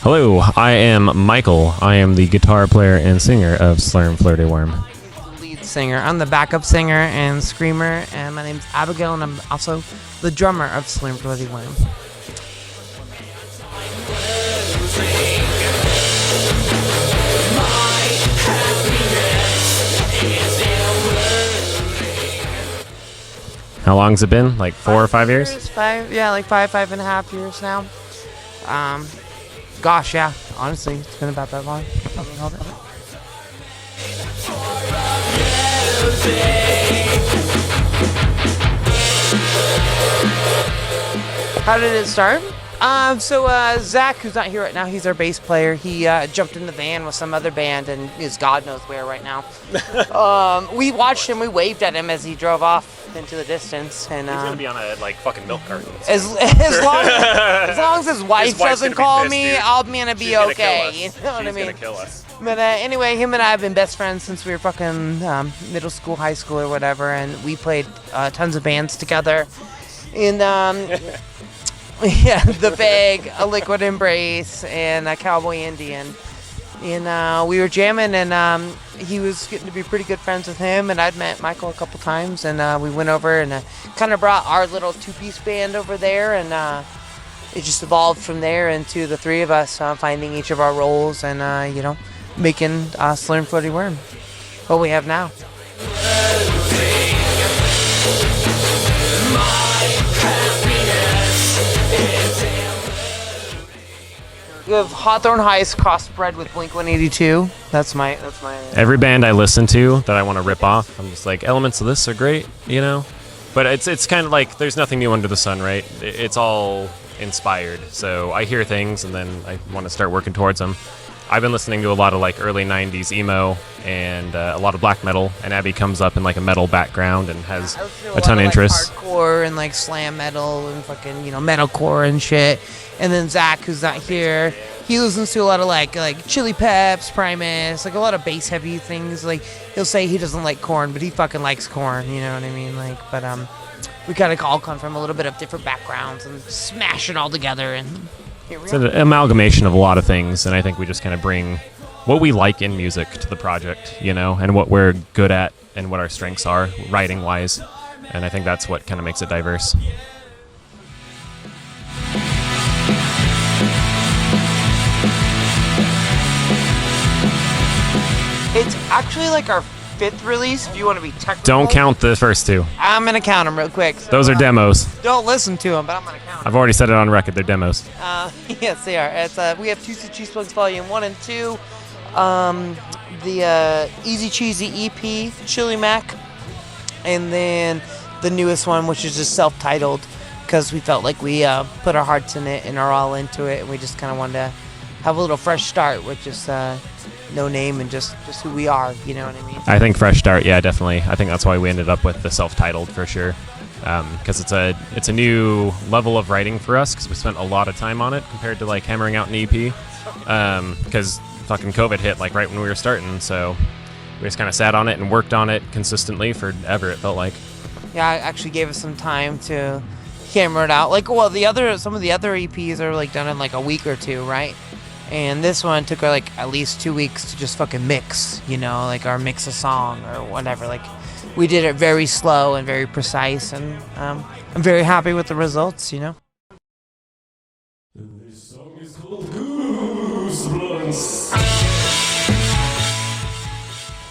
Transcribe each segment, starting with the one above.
Hello, I am Michael. I am the guitar player and singer of Slurm Flirty Worm. Lead singer. I'm the backup singer and screamer, and my name's Abigail, and I'm also the drummer of Slurm Flirty Worm. How long's it been? Like 4 or 5 years? Like five and a half years now. Gosh, yeah. Honestly, it's been about that long. Hold it. How did it start? So Zach, who's not here right now, he's our bass player. He jumped in the van with some other band and is God knows where right now. We watched him, we waved at him as he drove off into the distance. And he's gonna be on a fucking milk carton. As long as his wife doesn't call me, I'm gonna be okay. You know what I mean? She's gonna kill us. But anyway, him and I have been best friends since we were fucking middle school, high school, or whatever, and we played tons of bands together. And yeah, The Bag, A Liquid Embrace, and a Cowboy Indian. And we were jamming, and he was getting to be pretty good friends with him, and I'd met Michael a couple times, and we went over and kind of brought our little two-piece band over there, and it just evolved from there into the three of us finding each of our roles and, making Slurm Flirty Worm, what we have now. We have Hawthorne Heights crossbred with Blink-182. That's my. Every band I listen to that I want to rip off, I'm just like, elements of this are great, But it's kind of like there's nothing new under the sun, right? It's all inspired. So I hear things and then I want to start working towards them. I've been listening to a lot of like early 90s emo and a lot of black metal, and Abby comes up in like a metal background and has a ton of interest. Hardcore and like slam metal and fucking metalcore and shit. And then Zach, who's not here, he listens to a lot of like Chili Peps, Primus, like a lot of bass heavy things. Like he'll say he doesn't like Korn, but he fucking likes Korn. You know what I mean? But we kind of all come from a little bit of different backgrounds and smash it all together and. It's an amalgamation of a lot of things, and I think we just kind of bring what we like in music to the project, and what we're good at and what our strengths are, writing-wise, and I think that's what kind of makes it diverse. It's actually like our 5th release, if you want to be technical. Don't count the first two. I'm going to count them real quick. So, those are demos. Don't listen to them, but I'm going to count them. I've already said it on record. They're demos. Yes, they are. It's, we have Juicy Cheese Plugs Volume 1 and 2, the Easy Cheesy EP, Chili Mac, and then the newest one, which is just self-titled, because we felt like we put our hearts in it and are all into it, and we just kind of wanted to have a little fresh start with just no name and just who we are, you know what I mean? I think fresh start, yeah, definitely. I think that's why we ended up with the self-titled for sure, because it's a new level of writing for us, because we spent a lot of time on it compared to like hammering out an EP, because fucking COVID hit like right when we were starting, so we just kind of sat on it and worked on it consistently forever, it felt like. Yeah, it actually gave us some time to hammer it out. Like, well, some of the other EPs are like done in like a week or two, right? And this one took like at least 2 weeks to just fucking mix, like our mix a song or whatever. Like we did it very slow and very precise, and I'm very happy with the results, This song is called Goosebumps.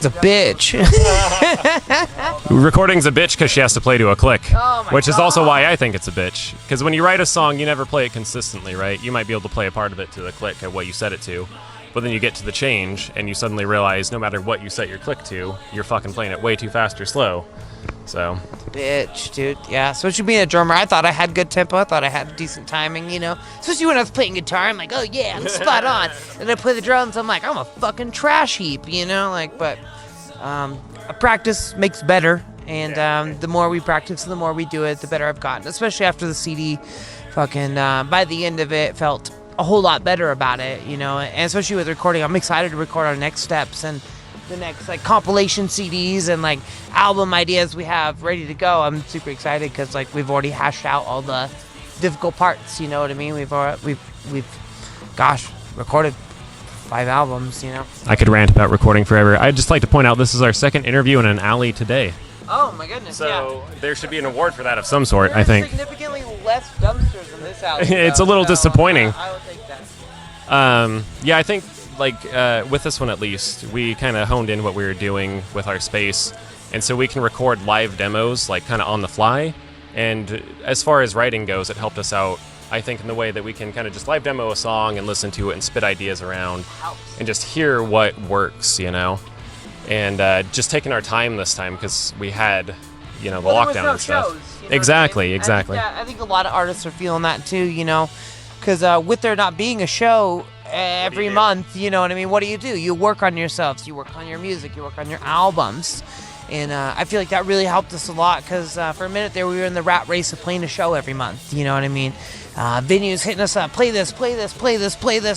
It's a bitch. Recording's a bitch because she has to play to a click, which is God. also why I think it's a bitch. Because when you write a song, you never play it consistently, right? You might be able to play a part of it to the click at what you set it to, but then you get to the change and you suddenly realize no matter what you set your click to, you're fucking playing it way too fast or slow. So. Bitch, dude. Yeah, especially being a drummer, I thought I had good tempo. I thought I had decent timing, Especially when I was playing guitar, I'm like, oh yeah, I'm spot on. And I play the drums, I'm like, I'm a fucking trash heap, But practice makes better, and the more we practice, the more we do it, the better I've gotten. Especially after the CD, fucking by the end of it, felt a whole lot better about it, And especially with recording, I'm excited to record our next steps and the next like compilation CDs and like album ideas we have ready to go. I'm super excited because like we've already hashed out all the difficult parts. You know what I mean? We've recorded 5 albums, you know. I could rant about recording forever. I'd just like to point out this is our second interview in an alley today. Oh my goodness! So there should be an award for that of some sort, I think. Significantly less dumpsters in this alley. It's a little disappointing. I will take that. Yeah, I think with this one at least, we kind of honed in what we were doing with our space, and so we can record live demos like kind of on the fly. And as far as writing goes, it helped us out, I think, in the way that we can kind of just live demo a song and listen to it and spit ideas around and just hear what works, you know. And just taking our time this time because we had, you know, the lockdown and stuff. Shows, you know exactly, what I mean? exactly. I think a lot of artists are feeling that too, you know, because with there not being a show every month, you know what I mean? What do? You work on yourselves, you work on your music, you work on your albums. And I feel like that really helped us a lot because for a minute there we were in the rat race of playing a show every month, you know what I mean? Venues hitting us up, play this,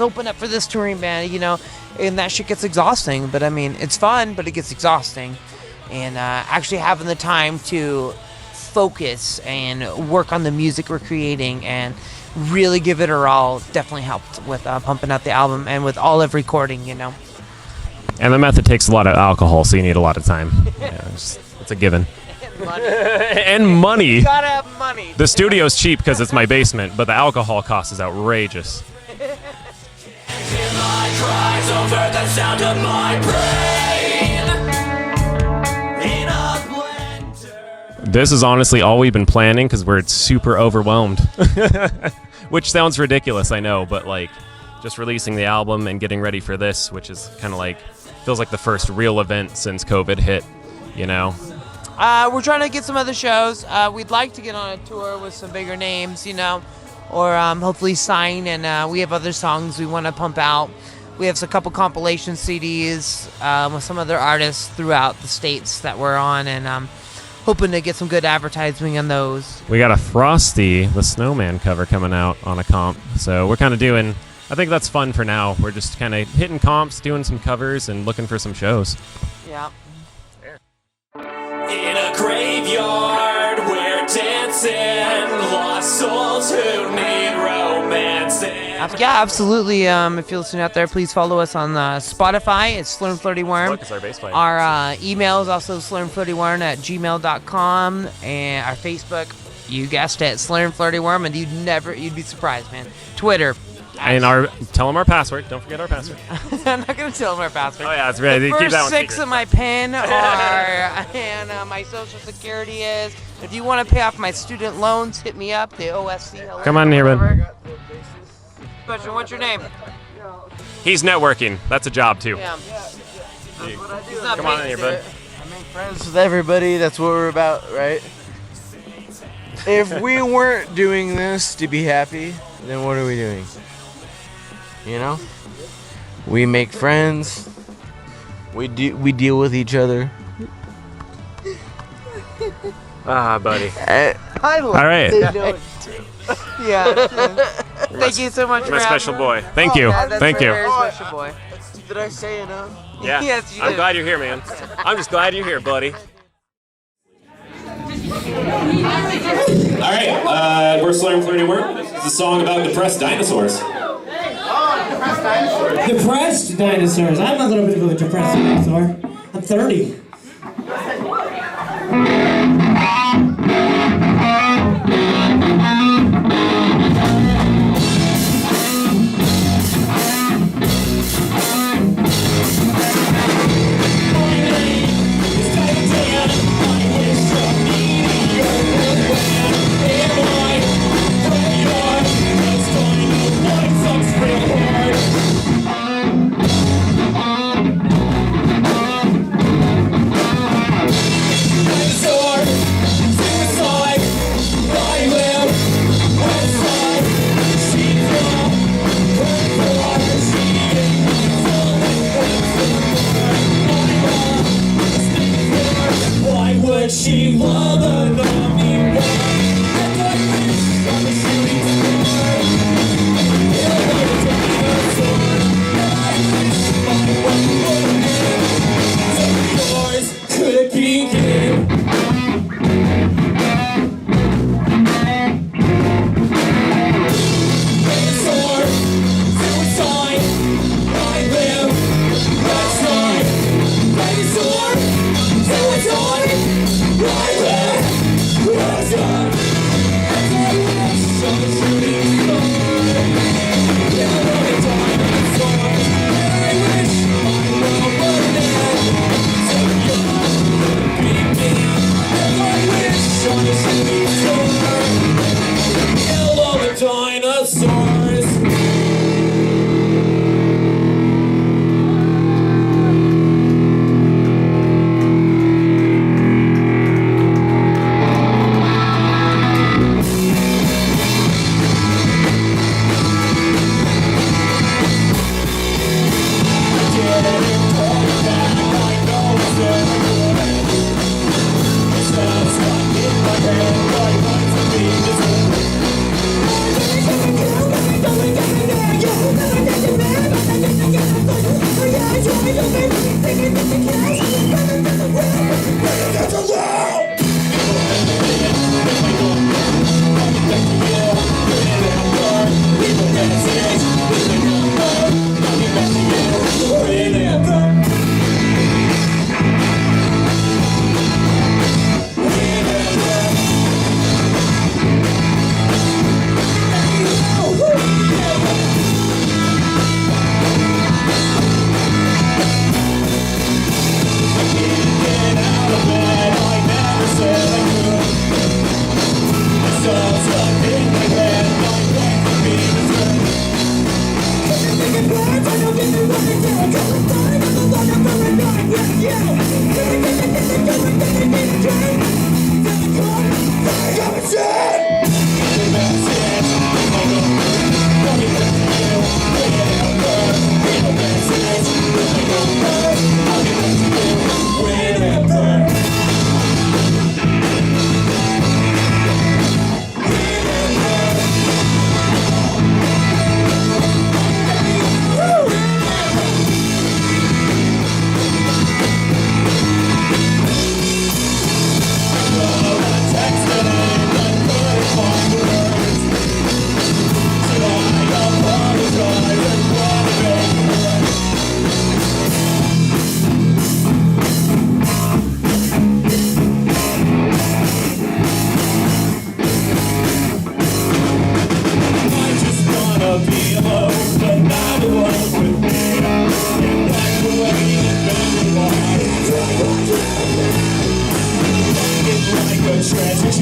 open up for this touring band, you know, and that shit gets exhausting. But I mean, it's fun, but it gets exhausting. And actually having the time to focus and work on the music we're creating and really give it our all definitely helped with pumping out the album and with all of recording, you know. And the method takes a lot of alcohol, so you need a lot of time. Yeah, it's a given. And money. And money. You gotta have money. The studio's cheap because it's my basement, but the alcohol cost is outrageous. This is honestly all we've been planning because we're super overwhelmed. Which sounds ridiculous, I know, but like just releasing the album and getting ready for this, which is kind of like, feels like the first real event since COVID hit, you know? We're trying to get some other shows. We'd like to get on a tour with some bigger names, you know, or hopefully sign, and we have other songs we want to pump out. We have a couple compilation CDs with some other artists throughout the states that we're on, and hoping to get some good advertising on those. We got a Frosty the Snowman cover coming out on a comp, so we're kind of doing, I think that's fun for now. We're just kind of hitting comps, doing some covers, and looking for some shows. Yeah. In a graveyard, we're dancing, lost souls who need romancing. Yeah, absolutely. If you're listening out there, please follow us on Spotify. It's Slurm Flirty Worm. Look, it's our bass player. Our email is also slurmflirtyworm@gmail.com, and our Facebook, you guessed it, Slurm Flirty Worm, and you'd be surprised, man. Twitter. And tell them our password. Don't forget our password. I'm not going to tell them our password. Oh, yeah, it's ready. Keep that one First 6 secret. of my PIN are, and my social security is. If you want to pay off my student loans, hit me up, the OSC. Come on here, bud. Question, what's your name? He's networking. That's a job, too. Yeah. He's not Come on paid in to here, do bud. it. I make friends with everybody. That's what we're about, right? If we weren't doing this to be happy, then what are we doing? You know? We make friends. We deal with each other. Ah, buddy. I All right. Yeah. Thank you so much for My special having boy. Thank you. Yeah, that's Thank a you. very special boy. Did I say enough? Yeah. Yes, you I'm did. glad you're here, man. I'm just glad you're here, buddy. All right, we're Slurm Flirty Worm. This is a song about depressed dinosaurs. Depressed dinosaurs. I'm a little bit of a depressed dinosaur. I'm 30. She loved me. Could begin. Suicide,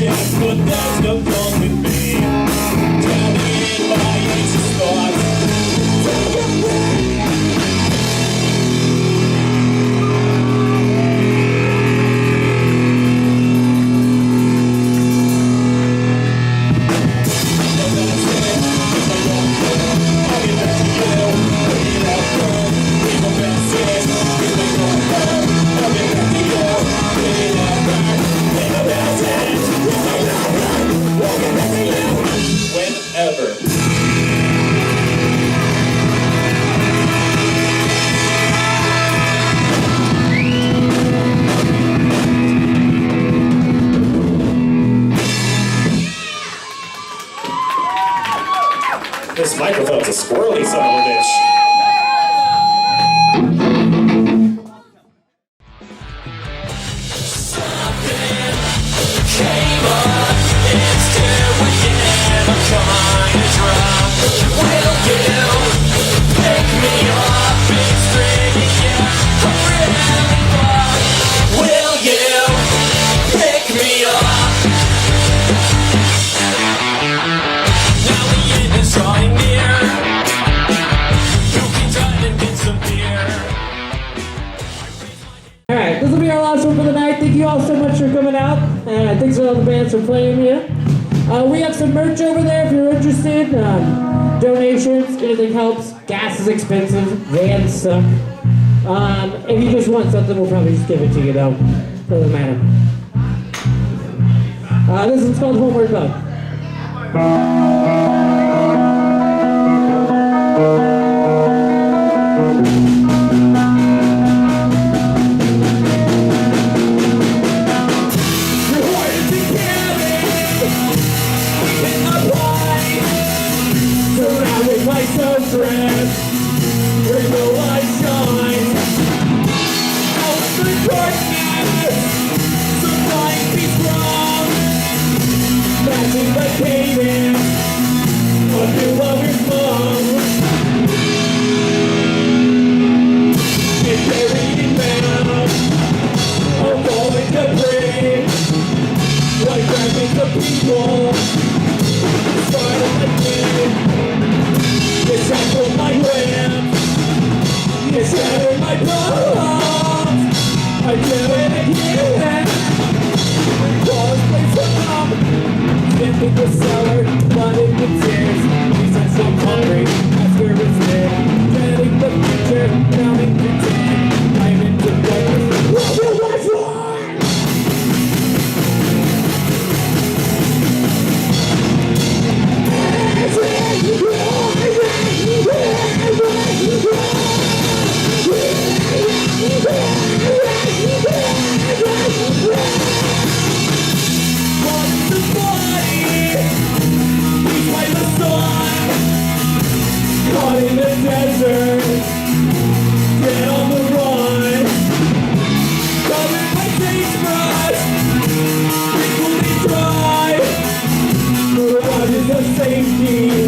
yes, but there's no fun with me. Drowning in my anxious thoughts. Take it away. Whenever. This microphone's a squirrely son of a bitch. Alright, this will be our last one for the night. Thank you all so much for coming out. Thanks to all the bands for playing here. We have some merch over there if you're interested. Donations, anything helps. Gas is expensive. Vans suck. If you just want something, we'll probably just give it to you though. Doesn't matter. This is called Homeward Bone. Safety.